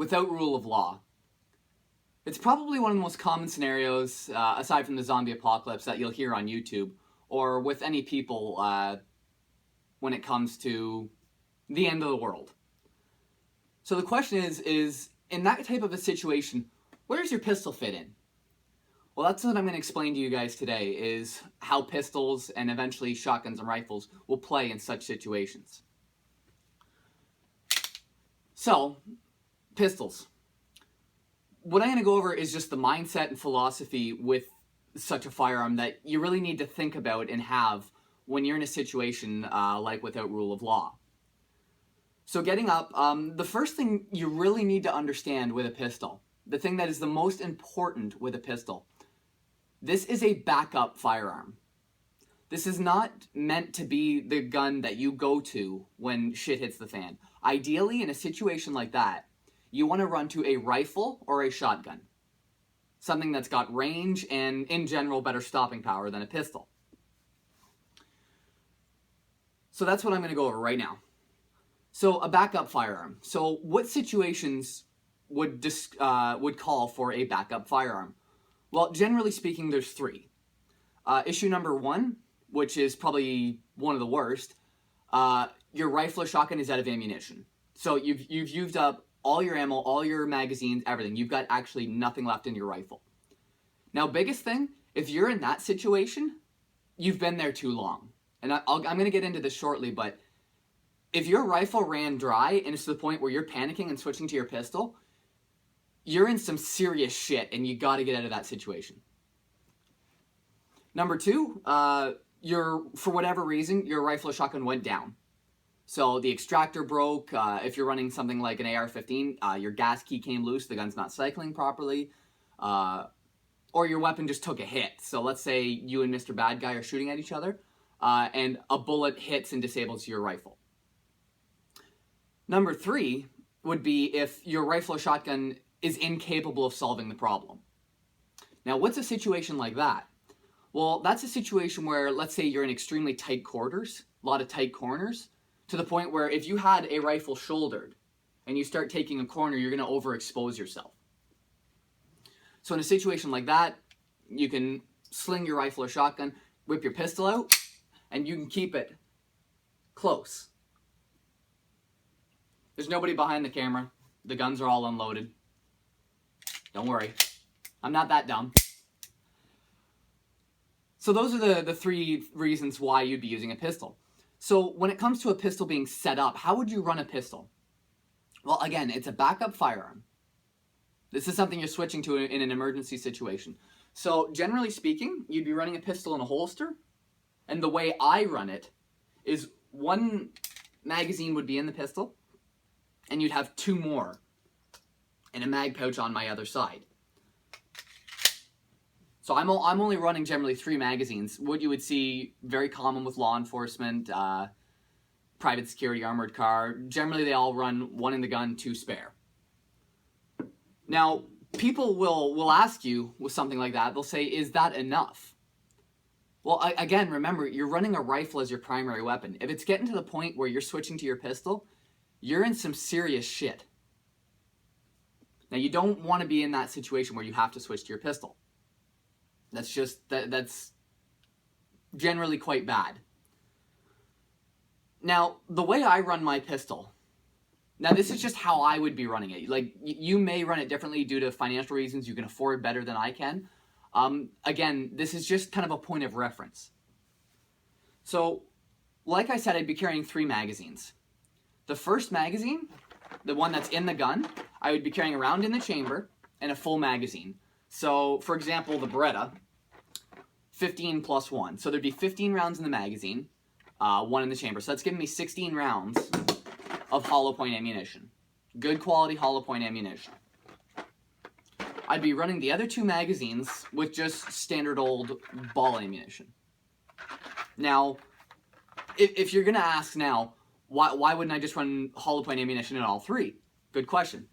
without rule of law. It's probably one of the most common scenarios, aside from the zombie apocalypse, that you'll hear on YouTube, or with any people when it comes to the end of the world. So the question is in that type of a situation, where does your pistol fit in? Well, that's what I'm going to explain to you guys today, is how pistols and eventually shotguns and rifles will play in such situations. So, pistols. What I'm going to go over is just the mindset and philosophy with such a firearm that you really need to think about and have when you're in a situation like without rule of law. So getting up, the first thing you really need to understand with a pistol, the thing that is the most important with a pistol, this is a backup firearm. This is not meant to be the gun that you go to when shit hits the fan. Ideally, in a situation like that, you want to run to a rifle or a shotgun. Something that's got range and, in general, better stopping power than a pistol. So that's what I'm going to go over right now. So a backup firearm. So what situations would call for a backup firearm? Well, generally speaking, there's three. Issue number one, which is probably one of the worst, your rifle or shotgun is out of ammunition. So you've used up all your ammo, all your magazines, everything. You've got actually nothing left in your rifle. Now, biggest thing, if you're in that situation, you've been there too long. And I'm going to get into this shortly, but if your rifle ran dry and it's to the point where you're panicking and switching to your pistol, you're in some serious shit and you got to get out of that situation. Number two, for whatever reason, your rifle or shotgun went down. So the extractor broke. If you're running something like an AR-15, your gas key came loose, the gun's not cycling properly, or your weapon just took a hit. So let's say you and Mr. Bad Guy are shooting at each other, and a bullet hits and disables your rifle. Number three would be if your rifle or shotgun is incapable of solving the problem. Now, what's a situation like that? Well, that's a situation where, let's say you're in extremely tight quarters, a lot of tight corners, to the point where if you had a rifle shouldered and you start taking a corner, you're going to overexpose yourself. So in a situation like that, you can sling your rifle or shotgun, whip your pistol out, and you can keep it close. There's nobody behind the camera. The guns are all unloaded. Don't worry. I'm not that dumb. So those are the three reasons why you'd be using a pistol. So when it comes to a pistol being set up, how would you run a pistol? Well, again, it's a backup firearm. This is something you're switching to in an emergency situation. So generally speaking, you'd be running a pistol in a holster. And the way I run it is one magazine would be in the pistol, and you'd have two more in a mag pouch on my other side. So I'm only running generally 3 magazines. What you would see very common with law enforcement, private security, armored car, generally they all run 1 in the gun, 2 spare. Now, people will ask you with something like that, they'll say, is that enough? Well, again, remember, you're running a rifle as your primary weapon. If it's getting to the point where you're switching to your pistol, you're in some serious shit. Now, you don't want to be in that situation where you have to switch to your pistol. That's generally quite bad. Now, the way I run my pistol, now this is just how I would be running it. Like, you may run it differently due to financial reasons. You can afford better than I can. Again, this is just kind of a point of reference. So, like I said, I'd be carrying 3 magazines. The first magazine, the one that's in the gun, I would be carrying around in the chamber and a full magazine. So, for example, the Beretta, 15 plus 1. So there'd be 15 rounds in the magazine, 1 in the chamber. So that's giving me 16 rounds of hollow point ammunition. Good quality hollow point ammunition. I'd be running the other 2 magazines with just standard old ball ammunition. Now, if you're going to ask now, why wouldn't I just run hollow point ammunition in all 3? Good question.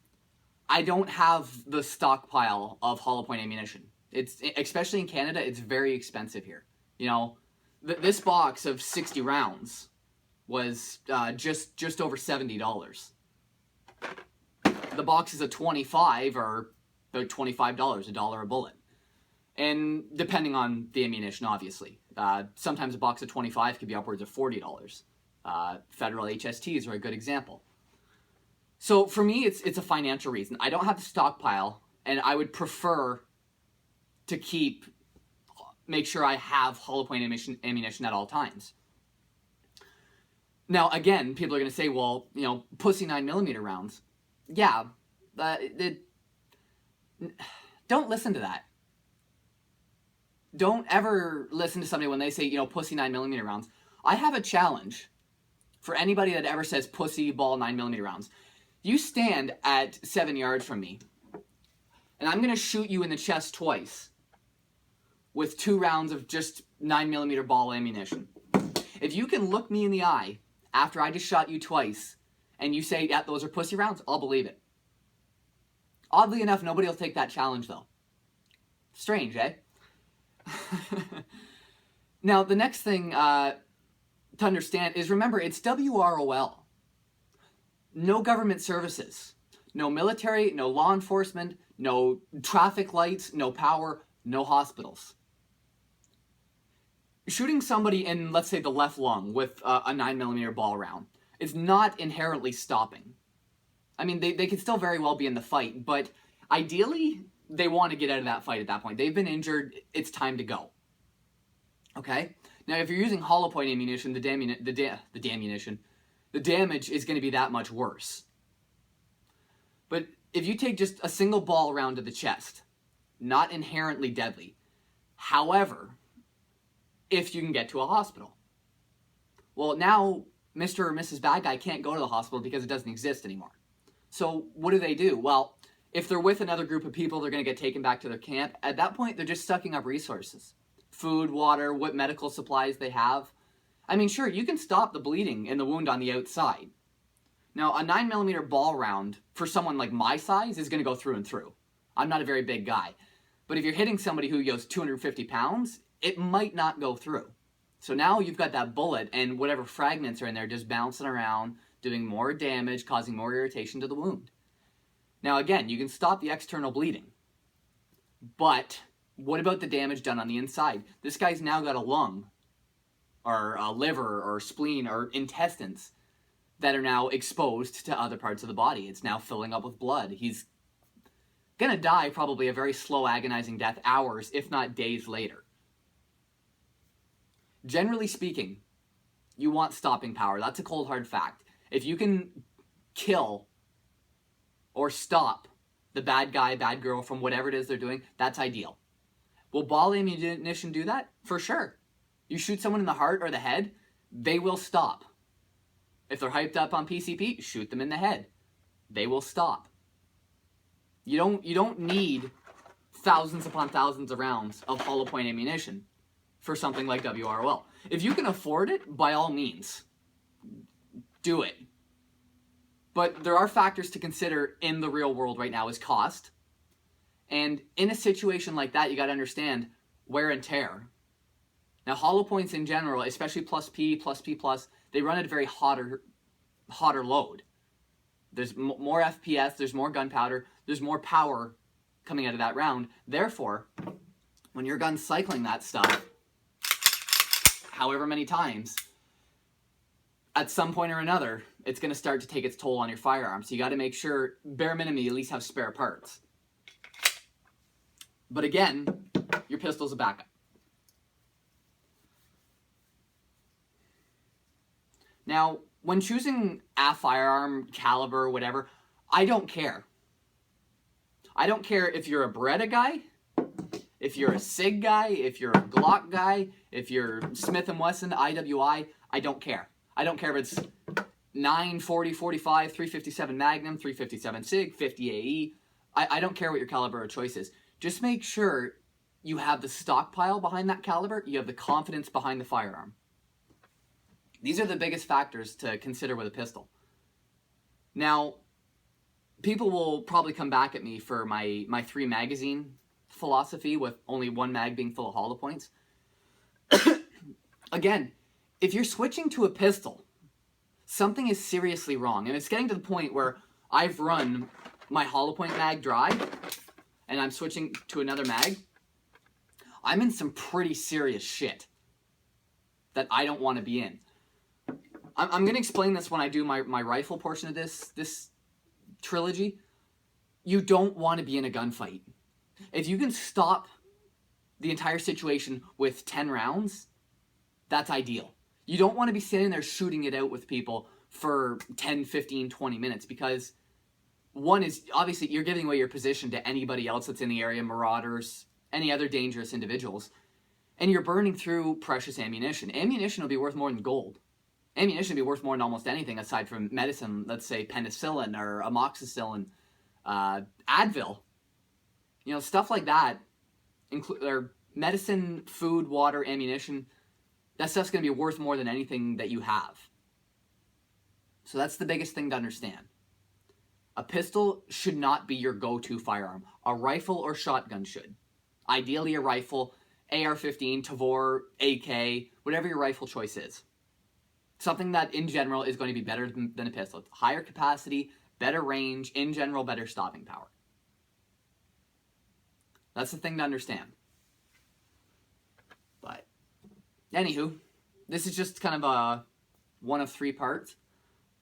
I don't have the stockpile of hollow point ammunition. It's, especially in Canada, it's very expensive here. You know, this box of 60 rounds was just over $70. the boxes of 25 are about $25, $1 a bullet. And depending on the ammunition, obviously. Sometimes a box of 25 could be upwards of $40. Federal HSTs are a good example. So for me, it's a financial reason. I don't have to stockpile, and I would prefer to make sure I have hollow point ammunition at all times. Now, again, people are going to say, well, you know, pussy 9mm rounds. Yeah, don't listen to that. Don't ever listen to somebody when they say, you know, pussy 9mm rounds. I have a challenge for anybody that ever says pussy ball 9mm rounds. You stand at 7 yards from me, and I'm going to shoot you in the chest twice with 2 rounds of just 9mm ball ammunition. If you can look me in the eye after I just shot you twice, and you say, yeah, those are pussy rounds, I'll believe it. Oddly enough, nobody will take that challenge, though. Strange, eh? Now, the next thing to understand is, remember, it's WROL. No government services. No military, no law enforcement, no traffic lights, no power, no hospitals. Shooting somebody in, let's say, the left lung with a 9mm ball round is not inherently stopping. I mean, they could still very well be in the fight, but ideally, they want to get out of that fight at that point. They've been injured, it's time to go. Okay? Now, if you're using hollow point ammunition, the damage is going to be that much worse. But if you take just a single ball round to the chest, not inherently deadly. However, if you can get to a hospital. Well, now Mr. or Mrs. Bad Guy can't go to the hospital because it doesn't exist anymore. So what do? Well, if they're with another group of people, they're going to get taken back to their camp. At that point, they're just sucking up resources. Food, water, what medical supplies they have. I mean, sure, you can stop the bleeding in the wound on the outside. Now, a 9mm ball round, for someone like my size, is going to go through and through. I'm not a very big guy. But if you're hitting somebody who weighs 250 pounds, it might not go through. So now you've got that bullet, and whatever fragments are in there just bouncing around, doing more damage, causing more irritation to the wound. Now, again, you can stop the external bleeding. But what about the damage done on the inside? This guy's now got a lung, or a liver, or spleen, or intestines that are now exposed to other parts of the body. It's now filling up with blood. He's gonna die probably a very slow, agonizing death, hours, if not days later. Generally speaking, you want stopping power. That's a cold, hard fact. If you can kill or stop the bad guy, bad girl from whatever it is they're doing, that's ideal. Will ball ammunition do that? For sure. You shoot someone in the heart or the head, they will stop. If they're hyped up on PCP, shoot them in the head. They will stop. You don't need thousands upon thousands of rounds of hollow point ammunition for something like WROL. If you can afford it, by all means, do it. But there are factors to consider in the real world right now is cost. And in a situation like that, you got to understand wear and tear. Now, hollow points in general, especially plus P, they run at a very hotter load. There's more FPS, there's more gunpowder, there's more power coming out of that round. Therefore, when your gun's cycling that stuff, however many times, at some point or another, it's going to start to take its toll on your firearm. So you got to make sure, bare minimum, you at least have spare parts. But again, your pistol's a backup. Now, when choosing a firearm, caliber, whatever, I don't care. I don't care if you're a Beretta guy, if you're a SIG guy, if you're a Glock guy, if you're Smith & Wesson, IWI, I don't care. I don't care if it's 9, 40, 45, 357 Magnum, 357 SIG, 50 AE. I don't care what your caliber of choice is. Just make sure you have the stockpile behind that caliber, you have the confidence behind the firearm. These are the biggest factors to consider with a pistol. Now, people will probably come back at me for my 3 magazine philosophy with only 1 mag being full of hollow points. Again, if you're switching to a pistol, something is seriously wrong. And it's getting to the point where I've run my hollow point mag dry, and I'm switching to another mag, I'm in some pretty serious shit that I don't want to be in. I'm going to explain this when I do my rifle portion of this trilogy. You don't want to be in a gunfight. If you can stop the entire situation with 10 rounds, that's ideal. You don't want to be sitting there shooting it out with people for 10, 15, 20 minutes because one is, obviously, you're giving away your position to anybody else that's in the area, marauders, any other dangerous individuals, and you're burning through precious ammunition. Ammunition will be worth more than gold. Ammunition will be worth more than almost anything aside from medicine, let's say penicillin or amoxicillin, Advil. You know, stuff like that, or medicine, food, water, ammunition, that stuff's going to be worth more than anything that you have. So that's the biggest thing to understand. A pistol should not be your go-to firearm. A rifle or shotgun should. Ideally a rifle, AR-15, Tavor, AK, whatever your rifle choice is. Something that in general is going to be better than a pistol. Higher capacity, better range, in general better stopping power. That's the thing to understand. But anywho, this is just kind of a one of 3 parts.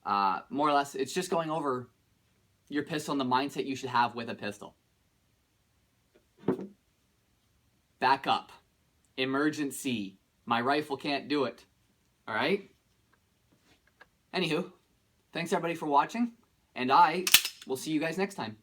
More or less, it's just going over your pistol and the mindset you should have with a pistol. Back up. Emergency. My rifle can't do it. Alright? Anywho, thanks everybody for watching, and I will see you guys next time.